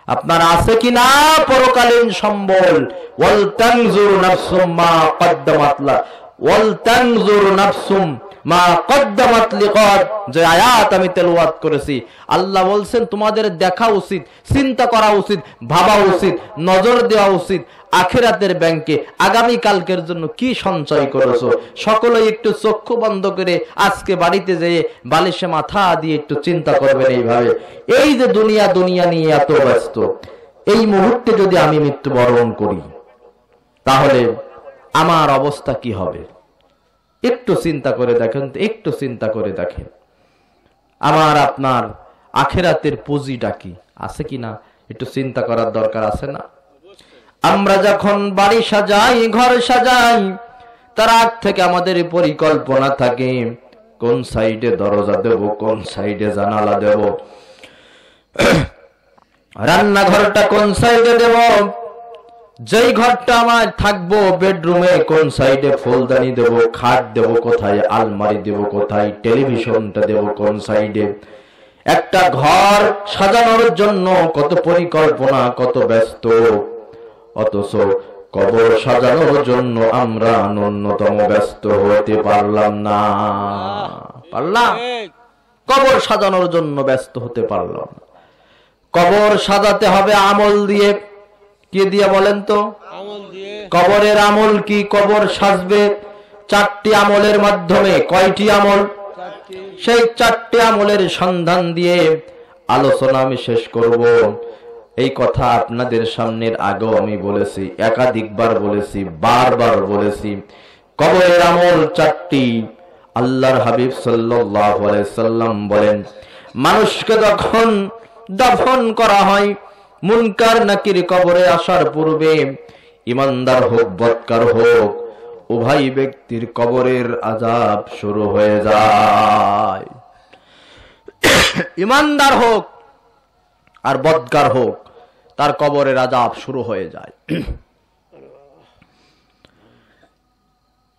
আপনার আছে কিনা পরকালীন সম্বল? ওয়াল তানজুর নাফসুম মা কদ্দামাত লা, ওয়াল তানজুর নাফসুম মা কদ্দামাত লিগাদ, যে আয়াত আমি তেলাওয়াত করেছি, আল্লাহ বলছেন তোমাদের দেখা উচিত, চিন্তা করা উচিত, ভাবা উচিত, নজর দেওয়া উচিত আখিরাতের ব্যাংকে আগামী কালকের জন্য কি সঞ্চয় করেছো। সকলে একটু চক্ষু বন্ধ করে আজকে বাড়িতে যেয়ে বালিশে মাথা দিয়ে একটু চিন্তা করবেন এইভাবে, এই যে দুনিয়া নিয়ে এত ব্যস্ত, এই মুহূর্তে যদি আমি মৃত্যুবরণ করি তাহলে আমার অবস্থা কি হবে? একটু চিন্তা করে দেখেন, একটু চিন্তা করে দেখেন আমার আপনার আখিরাতের পুঁজিটা কি আছে কিনা, একটু চিন্তা করার দরকার আছে না? আমরা যখন বাড়ি সাজাই, ঘর সাজাই, তার আগ থেকে আমাদের পরিকল্পনা থাকে কোন সাইডে দরজা দেব, কোন সাইডে জানালা দেব, রান্নাঘরটা কোন সাইডে দেব, যেই ঘরটা আমার থাকবো বেডরুমে কোন সাইডে ফুলদানি দেব, খাট দেব কোথায়, আলমারি দেব কোথায়, টেলিভিশনটা দেব কোন সাইডে। একটা ঘর সাজানোর জন্য কত পরিকল্পনা, কত ব্যস্ত, অথচ কবর সাজানোর জন্য আমরা ন্যূনতম ব্যস্ত হতে পারলাম না। পারলাম? কবর সাজানোর জন্য ব্যস্ত হতে পারলাম না। কবর সাজাতে হবে আমল দিয়ে। কি দিয়ে বলেন তো? কবরের আমল কি? কবর সাজবে 4টি আমলের মাধ্যমে। কয়টি আমল? সেই 4টি আমলের সন্ধান দিয়ে আলোচনা আমি শেষ করব। এই কথা আপনাদের সামনের আগেও আমি বলেছি, একাধিকবার বলেছি, বারবার বলেছি। কবরের আমল 4টি। আল্লাহর হাবিব সাল্লাল্লাহু আলাইহি সাল্লাম বলেন, মানুষকে যখন দাফন করা হয়, মুনকার নাকির কবরে আসার পূর্বে ইমানদার হোক বদকার হোক উভয় ব্যক্তির কবরের আযাব শুরু হয়ে যায়। ইমানদার হোক আর বদকার হোক তার কবরের আযাব শুরু হয়ে যায়।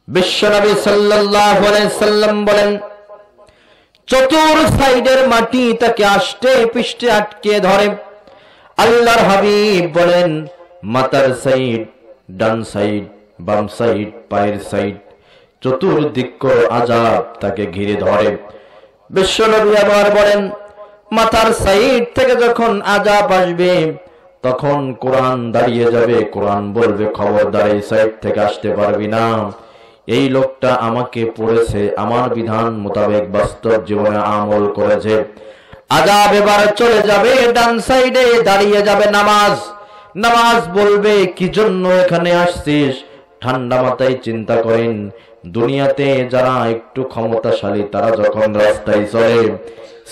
বিশ্বনবী সাল্লাল্লাহু আলাইহি সাল্লাম বলেন, চতুর সাইডের মাটি তাকে আষ্টে পৃষ্ঠে আটকে ধরে। আল্লাহর হাবিব বলেন, মাথার সাইড, ডান সাইড, বাম সাইড, পায়ের সাইড, চতুর্দিক আযাব তাকে ঘিরে ধরে। বিশ্বনবী আবার বলেন, মাথার সাইড থেকে যখন আযাব আসবে তখন কোরআন দাঁড়িয়ে যাবে, কোরআন বলবে, খবরদার এই সাইড থেকে আসতে পারবি না। এই লোকটা আমাকে পড়েছে, আমার বিধান মোতাবেক বাস্তব জীবনে আমল করেছে। আযাব এবার চলে যাবে, ডান সাইডে দাঁড়িয়ে যাবে নামাজ। নামাজ বলবে, কি জন্য এখানে আসছিস? ঠান্ডা মাথায় চিন্তা করেন, দুনিয়াতে যারা একটু ক্ষমতাশালী তারা যখন রাস্তায় চলে,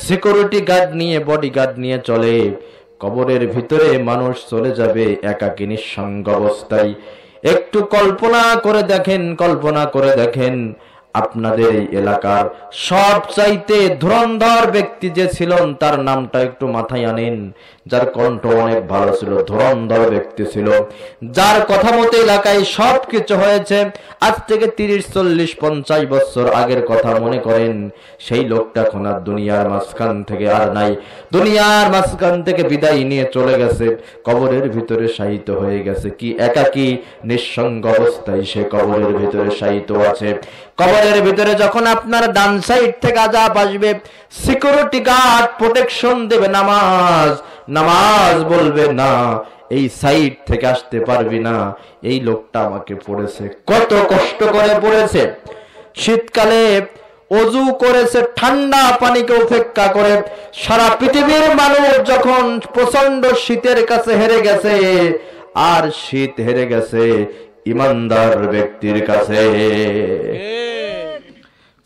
সিকিউরিটি গার্ড নিয়ে, বডি গার্ড নিয়ে চলে, কবরের ভিতরে মানুষ চলে যাবে একাকী নিঃসঙ্গ অবস্থায়। একটু কল্পনা করে দেখেন, কল্পনা করে দেখেন, আপনাদের এই এলাকার সবচাইতে ধুরন্ধর ব্যক্তি যে ছিলেন তার নামটা একটু মাথায় আনেন, যার কণ্ঠ অনেক ভালো ছিল, ধুরন্ধর ব্যক্তি ছিল, যার কথা মতো এলাকায় সবকিছু হয়েছে। আজ থেকে 30, 40, 50 বছর আগের কথা মনে করেন। সেই লোকটা এখন আর দুনিয়ার মাঝখান থেকে আর নাই, দুনিয়ার মাঝখান থেকে বিদায় নিয়ে চলে গেছে, কবরের ভিতরে শায়িত হয়ে গেছে। কি একাকী নিঃসঙ্গ অবস্থায় সে কবরের ভিতরে শায়িত আছে। কবরের ভিতরে যখন আপনার ডান সাইড থেকে আযাব আসবে, সিকিউরিটি গার্ড প্রোটেকশন দেবে, নামাজ, নামাজ বলবে, না এই সাইড থেকে আসতে পারবি না, এই লোকটা আমাকে পড়েছে, কত কষ্ট করে পড়েছে, শীতকালে ওযু করেছে, ঠান্ডা পানিকে উপেক্ষা করে। সারা পৃথিবীর মানুষ যখন প্রচন্ড শীতের কাছে হেরে গেছে, আর শীত হেরে গেছে ইমানদার ব্যক্তির কাছে।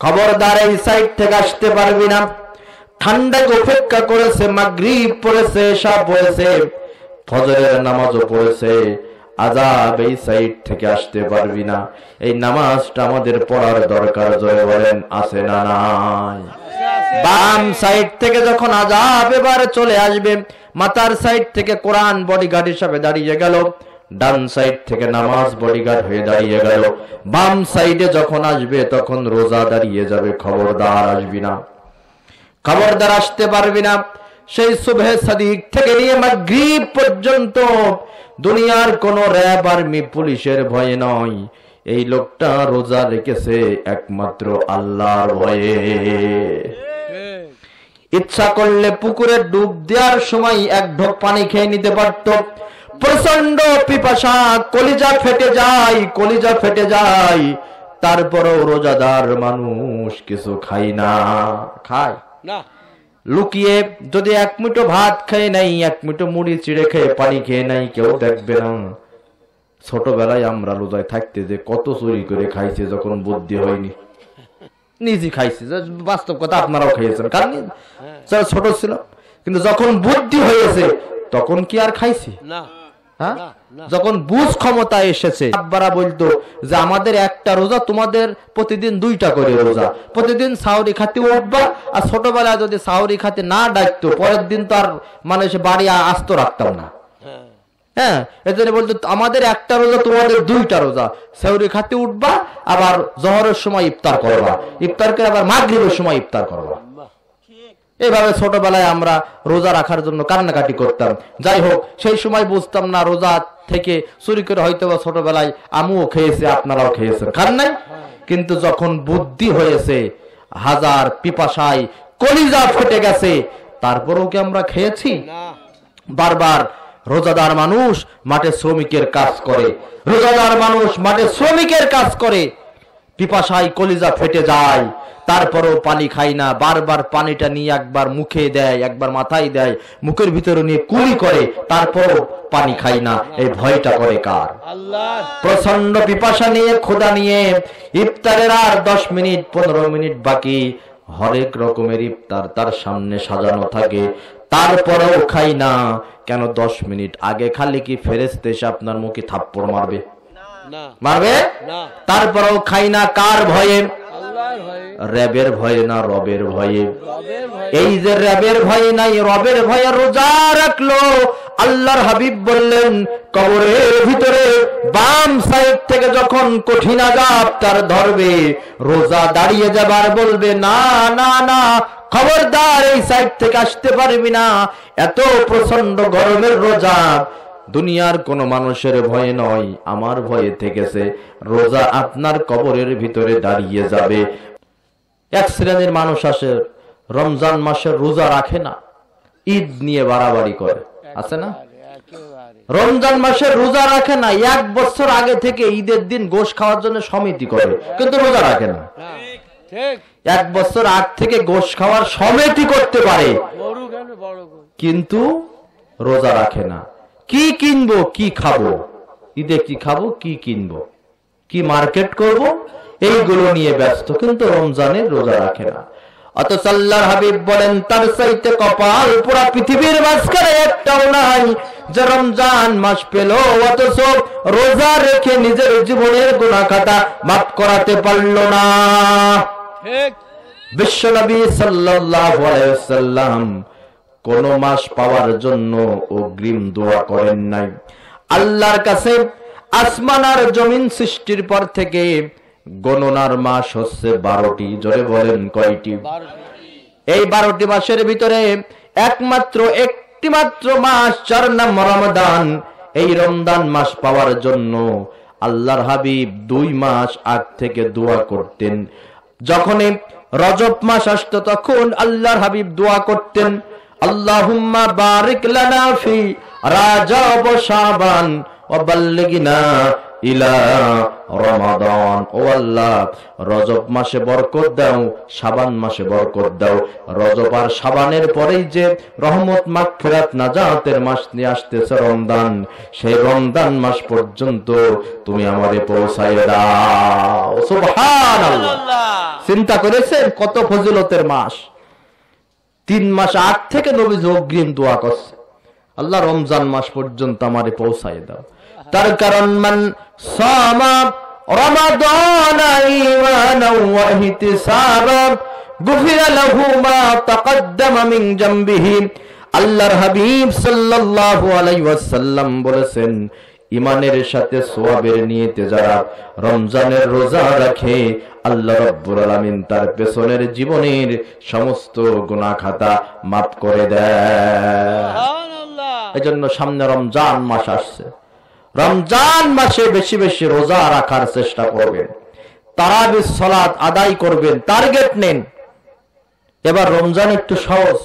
খবরদার এই সাইড থেকে আসতে পারবি না। ঠান্ডাকে উপেক্ষা করেছে, মাগরিব পড়েছে, এশা পড়েছে, ফজরের নামাজও পড়েছে, আযাব এই সাইড থেকে আসতে পারবি না। এই নামাজটা আমাদের পড়ার দরকার, জয় বলেন, আছে না নাই? বাম সাইড থেকে যখন আযাব এবারে চলে আসবে, মাথার সাইড থেকে কোরআন বডিগার্ড হিসাবে দাঁড়িয়ে গেল, ডান সাইড থেকে নামাজ বডিগার্ড হয়ে দাঁড়িয়ে গেল, বাম সাইডে যখন আসবে তখন রোজা দাঁড়িয়ে যাবে। খবরদার আসবি না, খবরদার আসতে পারবি না। সেই সুবহে সাদিক থেকে নিয়ে মাগরিব পর্যন্ত দুনিয়ার কোন র‍্যাব, আর্মি, পুলিশের ভয়ে নয়, এই লোকটা রোজা রেখেছে একমাত্র আল্লাহর ভয়ে। ইচ্ছা করলে পুকুরে ডুব দেওয়ার সময় এক ঢোক পানি খেয়ে নিতে পারত। প্রচন্ড পিপাসা, কলিজা ফেটে যায়, কলিজা ফেটে যায়, তারপরও রোজাদার মানুষ কিছু খায় না, খায় না, লুকিয়ে যদি এক মুঠো ভাত খেয়ে নাই, এক মুঠো মুড়ি চিড়ে খেয়ে পানি খেয়ে নাই, কেউ দেখবে না। ছোটবেলায় আমরা রোজায় থাকতে যে কত চুরি করে খাইছে, যখন বুদ্ধি হয়নি নিজে খাইছে, বাস্তব কথা আপনারাও খাইয়েছেন, কারণ ছোট ছিল, কিন্তু যখন বুদ্ধি হয়েছে তখন কি আর খাইছি না? যখন বুঝ ক্ষমতা এসেছে, আব্বারা বলতো যে আমাদের একটা রোজা, তোমাদের প্রতিদিন 2টা করে রোজা, প্রতিদিন সাহরি খাতে উঠবা। আর ছোটবেলায় যদি সাহরি খাতে না ডাকতো, পরের দিন তো আর মানে সে বাড়ি আস্ত রাখতাম না। হ্যাঁ, এজন্য বলতো আমাদের একটা রোজা, তোমাদের 2টা রোজা, সাহরি খাতে উঠবা, আবার জোহরের সময় ইফতার করবা, ইফতার করে আবার মাগরিবের সময় ইফতার করবা। এইভাবে ছোটবেলায় আমরা রোজা রাখার জন্য কান্নাকাটি করতাম। যাই হোক, সেই সময় বুঝতাম না, রোজা থেকে চুরি করে হয়তো বা ছোটবেলায় আমিও খেয়েছে, আপনারাও খেয়েছেন, খান নাই? কিন্তু যখন বুদ্ধি হয়েছে, হাজার পিপাসায় কলিজা ফেটে গেছে, তারপরেও কি আমরা খেয়েছি? বারবার রোজাদার মানুষ মাঠে শ্রমিকের কাজ করে, রোজাদার মানুষ মাঠে শ্রমিকের কাজ করে, পিপাসায় কলিজা ফেটে যায়, তারপরও পানি খায় না। বারবার পানিটা নিয়ে একবার মুখে দেয়, একবার মাথায় দেয়, মুখের ভিতরে নিয়ে কুলি করে, তারপরও পানি খায় না। এই ভয়টা করে কার? আল্লাহ। প্রচন্ড পিপাসা নিয়ে, ক্ষুধা নিয়ে, ইফতারের আর 10 মিনিট 15 মিনিট বাকি, হরেক রকমের ইফতার তার সামনে সাজানো থাকে, তারপরেও খাই না কেন? 10 মিনিট আগে খালি কি ফেরেশতা এসে আপনার মুখে থাপ্পড় মারবে? মারবে না। তারপরেও খাই না কার ভয়ে? রবের ভয়ে না রবের ভয়ে? এই যে রবের ভয়ে নাই রবের ভয়ে রোজা রাখলো, আল্লাহর হাবিব বললেন কবরের ভিতরে বাম সাইড থেকে যখন কঠিন আযাব তার ধরবে, রোজা দাঁড়িয়ে যাবার বলবে না না না, খবরদার এই সাইড থেকে আসতে পারবি না, এত প্রচন্ড গরমের রোজা। দুনিয়ার কোন মানুষের ভয়ে নয়, আমার ভয়ে থেকেছে, রোজা আপনার কবরের ভিতরে দাঁড়িয়ে যাবে। এক শ্রেণীর মানুষ আসে রমজান মাসের রোজা রাখে না, ঈদ নিয়ে বাড়াবাড়ি করে, আছে না? রমজান মাসের রোজা রাখে না, 1 বছর আগে থেকে ঈদের দিন গোশ খাওয়ার জন্য সমিতি করে, কিন্তু রোজা রাখে না। 1 বছর আগ থেকে গোশ খাওয়ার সমিতি করতে পারে, কিন্তু রোজা রাখে না। কি কিনবো কি খাবো, ঈদে কি খাবো কি কিনবো কি মার্কেট করব, এইগুলো নিয়ে ব্যস্ত, কিন্তু রমজানের রোজা রাখে না। অথচ আল্লাহর হাবিব বলেন তার চাইতে কপাল পুরা পৃথিবীর মাঝখানে একটাও নাই যে রমজান মাস পেল অথচ রোজা রেখে নিজের জীবনের গুনাহ খাতা মাফ করাতে পারল না। বিশ্বনবী সাল্লাল্লাহু আলাইহি ওয়াসাল্লাম কোন মাস পাওয়ার জন্য অগ্রিম দোয়া করেন নাই। আল্লাহর কাছে আসমান আর জমিন সৃষ্টির পর থেকে গণনার মাস হচ্ছে 12টি। জোরে বলেন কয়টি? এই 12টি মাসের ভিতরে একমাত্র একটি মাত্র মাস, যার নাম রমাদান। এই রমজান মাস পাওয়ার জন্য আল্লাহর হাবিব 2 মাস আগ থেকে দোয়া করতেন। যখনই রজব মাস আসতো তখন আল্লাহর হাবিব দোয়া করতেন, আল্লাহুম্মা বারিক লানা ফি রাজব শাবান ওয়া বাল্লিগনা ইলা রমাদান। ও আল্লাহ, রজব মাসে বরকত দাও, শাবান মাসে বরকত দাও। রজব আর শাবানের পরেই যে রহমত মাগফিরাত নাজাতের মাস নিয়ে আসতেছে রমজান, সেই রমজান মাস পর্যন্ত তুমি আমারে পৌঁছায় দাও। সুবহানাল্লাহ। চিন্তা করেছেন কত ফজিলতের মাস? 3 মাস আগ থেকে নবীজি অগ্রিম দোয়া করছে, আল্লাহ রমজান মাস পর্যন্ত আমারে পৌঁছায় দাও। তার কারণ মান সামা রমাদান ঈমানান ওয়া ইহতিসাবান গুফিরা লাহু মা তাকদ্দামা মিন জামবিহি। আল্লাহর হাবিব সাল্লাল্লাহু আলাইহি ওয়াসাল্লাম বলেছেন, ঈমানের সাথে সওয়াবের নিয়তে যারা রমজানের রোজা রাখে, আল্লাহ রাব্বুল আলামিন তার পেছনের জীবনের সমস্ত গুনাহ খাতা মাফ করে দেয়। সুবহানাল্লাহ। এজন্য সামনে রমজান মাস আসছে, রমজান মাসে বেশি বেশি রোজা রাখার চেষ্টা করবেন, তারাবির সালাত আদায় করবেন, টার্গেট নেন। এবার রমজান একটু সহজ,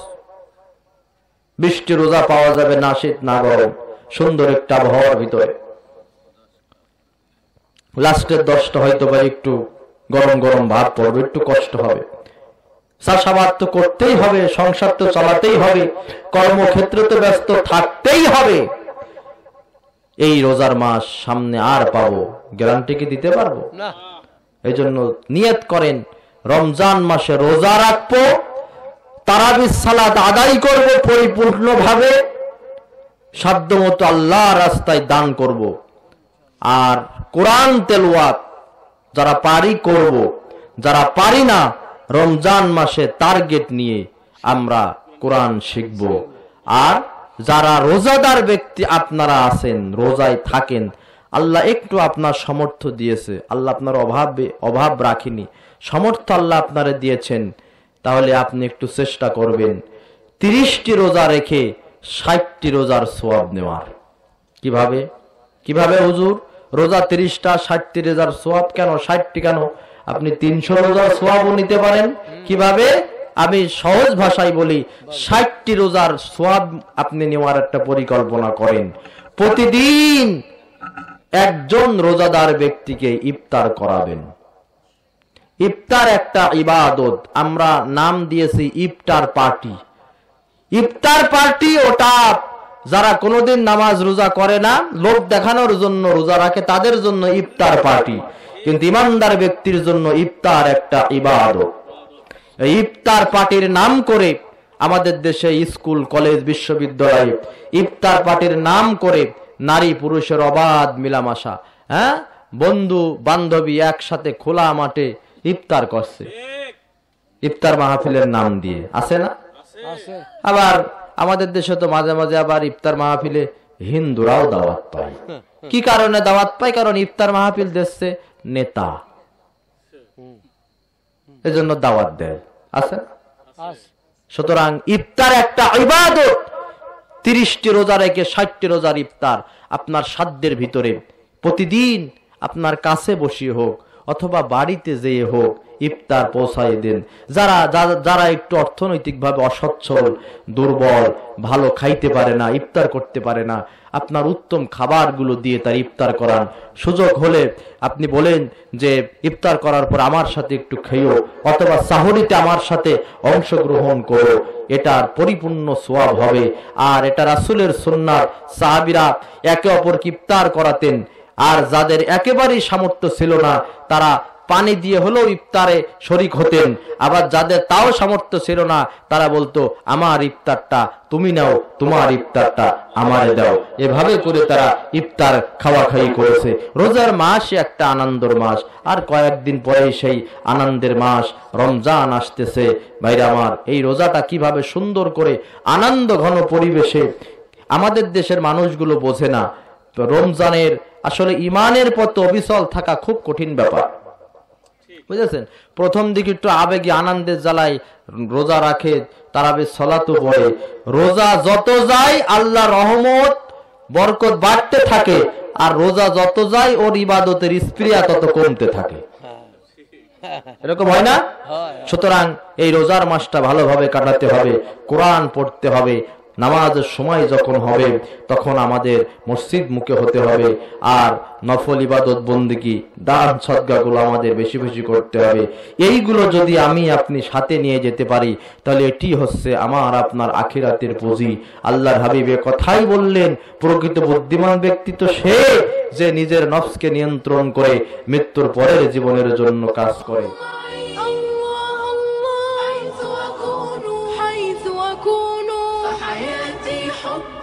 বৃষ্টি রোজা পাওয়া যাবে না, শীত না গরম, সুন্দর একটা আবহাওয়ার ভিতরে। লাস্টের 10টা হয়তো বা একটু গরম গরম ভাব পড়বে, একটু কষ্ট হবে। চাষাবাদ তো করতেই হবে, সংসার তো চালাতেই হবে, কর্মক্ষেত্রে তো ব্যস্ত থাকতেই হবে। এই রোজার মাস সামনে আর পাবো, গ্যারান্টি কি দিতে পারবো না? এই জন্য নিয়ত করেন রমজান মাসে রোজা রাখবো, তারাবির সালাত আদায় করব পরিপূর্ণভাবে, সাধ্যমতো আল্লাহর রাস্তায় দান করব, আর কোরআন তেলাওয়াত যারা পারি করব, যারা পারি না রমজান মাসে টার্গেট নিয়ে আমরা কোরআন শিখব। আর যারা রোজাদার ব্যক্তি আপনারা আছেন, রোজায় থাকেন, আল্লাহ একটু আপনার সামর্থ্য দিয়েছে, আল্লাহ আপনার অভাব রাখেনি, সামর্থ্য আল্লাহ আপনারা দিয়েছেন, তাহলে আপনি একটু চেষ্টা করবেন 30টি রোজা রেখে 60টি রোজার সওয়াব নেওয়ার। কিভাবে কিভাবে হুজুর? রোজা 30টা, 60টি রোজার সওয়াব কেন? 60টি কেন? আপনি 300 রোজার সওয়াবও নিতে পারেন। কিভাবে? আমি সহজ ভাষায় বলি, 60টি রোজার সওয়াব আপনি নেওয়ার একটা পরিকল্পনা করেন। প্রতিদিন একজন রোজাদার ব্যক্তিকে ইফতার করাবেন। ইফতার একটা ইবাদত, আমরা নাম দিয়েছি ইফতার পার্টি। ইফতার পার্টি ওটা যারা কোনোদিন নামাজ রোজা করে না, লোক দেখানোর জন্য রোজা রাখে, তাদের জন্য ইফতার পার্টি। কিন্তু ইমানদার ব্যক্তির জন্য ইফতার একটা ইবাদত। ইফতার পার্টির নাম করে আমাদের দেশে স্কুল কলেজ বিশ্ববিদ্যালয়ে ইফতার পার্টির নাম করে নারী পুরুষের অবাধ মিলামেশা, হ্যাঁ, বন্ধু বান্ধবী একসাথে খোলা মাঠে ইফতার করছে ইফতার মাহফিলের নাম দিয়ে, আছে না? আবার আমাদের দেশে তো মাঝে মাঝে আবার ইফতার মাহফিলে হিন্দুরাও দাওয়াত পায়। কি কারণে দাওয়াত পায়? কারণ ইফতার মাহফিল দিচ্ছে নেতা, এজন্য দাওয়াত দেয়, আছে? সুতরাং ইফতার একটা ইবাদত। 30টি রোজা রেখে 60টি রোজার ইফতার আপনার সাধ্যের ভিতরে প্রতিদিন আপনার কাছে বসিয়ে হোক অথবা বাড়িতে যেয়ে হোক ইফতার পৌঁছায় দেন। যারা একটু অর্থনৈতিকভাবে অসচ্ছল, দুর্বল, ভালো খাইতে পারে না, ইফতার করতে পারে না, আপনার উত্তম খাবারগুলো দিয়ে তার ইফতার করান। সুযোগ হলে আপনি বলেন যে ইফতার করার পর আমার সাথে একটু খেয়েও অথবা সাহরিতে আমার সাথে অংশগ্রহণ করো, এটার পরিপূর্ণ সওয়াব হবে। আর এটা রাসূলের সুন্নাত। সাহাবীরা একে অপরকে ইফতার করাতেন। আর যাদের একেবারেই সামর্থ্য ছিল না তারা পানি দিয়ে হলেও ইফতারে শরীক হতেন। আবার যাদের তাও সামর্থ্য ছিল না তারা বলতো আমার ইফতারটা তুমি নাও, তোমার ইফতারটা আমারে দাও। এভাবে করে তারা ইফতার খাওয়া খাই করেছে। রোজার মাস একটা আনন্দের মাস, আর কয়েকদিন পরেই সেই আনন্দের মাস রমজান আসতেছে। ভাইরা আমার, এই রোজাটা কিভাবে সুন্দর করে আনন্দ ঘন পরিবেশে, আমাদের দেশের মানুষগুলো বোঝে না রমজানের আসলে ইমানের পথ অবিচল থাকা খুব কঠিন ব্যাপার, বুঝেছেন? প্রথম দিকে একটু আবেগে আনন্দের জ্বালায় রোজা রাখে, তারাবি সালাতও পড়ে। রোজা যত যায় আল্লাহ রহমত বরকত বাড়তে থাকে, আর রোজা যত যায় ওর ইবাদতের স্প্রিয়া তত কমতে থাকে। এরকম হয় না? সুতরাং এই রোজার মাসটা ভালোভাবে কাটাতে হবে, কোরআন পড়তে হবে, নামাজের সময় যখন হবে তখন আমাদের মসজিদ মুখে হতে হবে, আর নফল ইবাদত বন্দেগী দান সদকাগুলো আমাদের বেশি বেশি করতে হবে। এইগুলো যদি আমি আপনি সাথে নিয়ে যেতে পারি তাহলে এটি হচ্ছে আমার আপনার আখিরাতের পুঁজি। আল্লাহর হাবিব কথাই বললেন, প্রকৃত বুদ্ধিমান ব্যক্তি তো সে যে নিজের নফসকে নিয়ন্ত্রণ করে মৃত্যুর পরের জীবনের জন্য কাজ করে। حيث أكون فحياتي حب